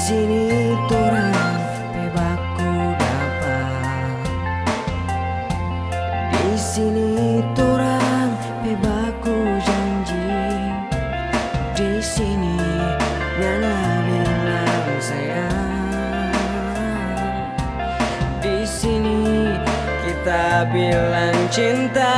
sini torang bebaku dapat, di sini torang bebaku janji, di sini nyana bilang sayang, di sini kita bilang cinta.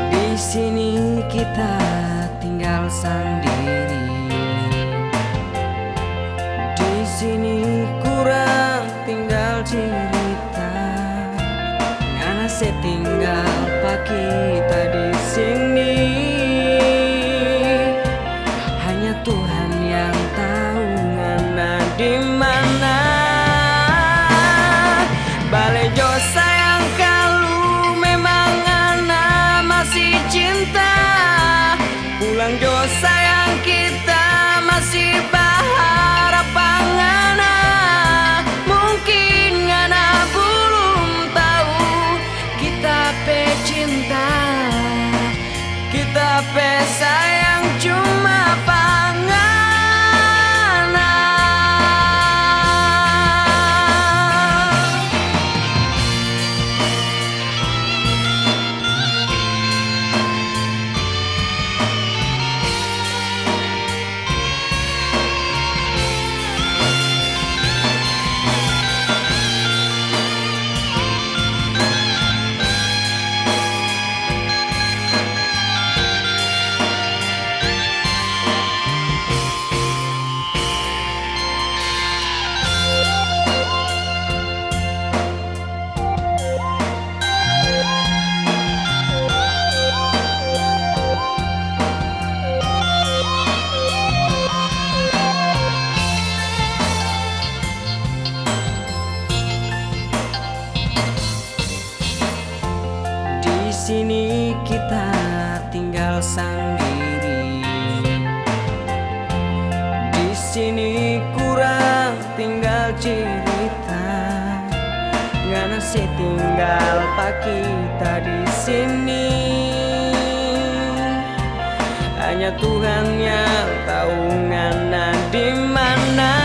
Di sini kita tinggal sendiri, di sini kurang tinggal cerita, karena saya tinggal pak kita di sini. Hanya Tuhan yang tahu ngana di mana. Bale jo sayang kalau memang ngana masih cinta, pulang jo sayang kita masih berharap ngana. Mungkin ngana belum tahu kita pe cinta, kita pe sayang cuma pangana. Di sini kita tinggal sendiri, di sini kurang tinggal cerita, ngana saya tinggal pak kita di sini. Hanya Tuhan yang tahu ngana di mana.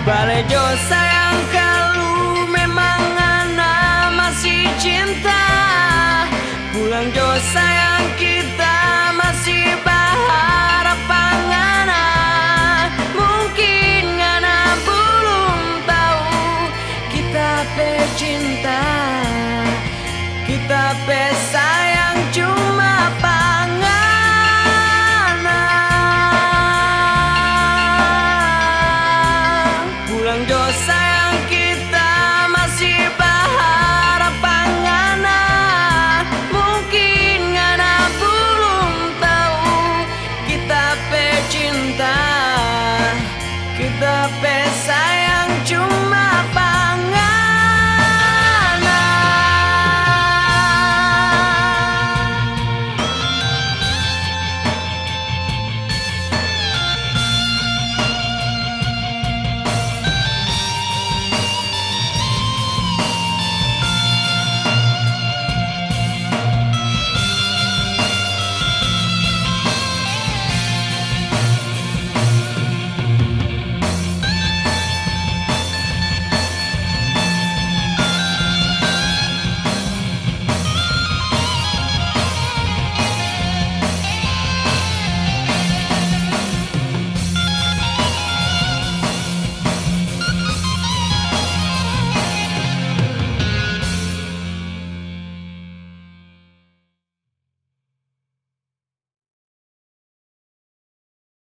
Bale jo sayang kalau memang ngana masih cinta, pulang jo sayang kita masih berharap ngana. Mungkin ngana belum tahu kita pe cinta, kita pe sayang cuma pangana. Pulang jo sayang kita masih berharap ngana. Mungkin ngana belum tahu kita pe cinta, kita pe sayang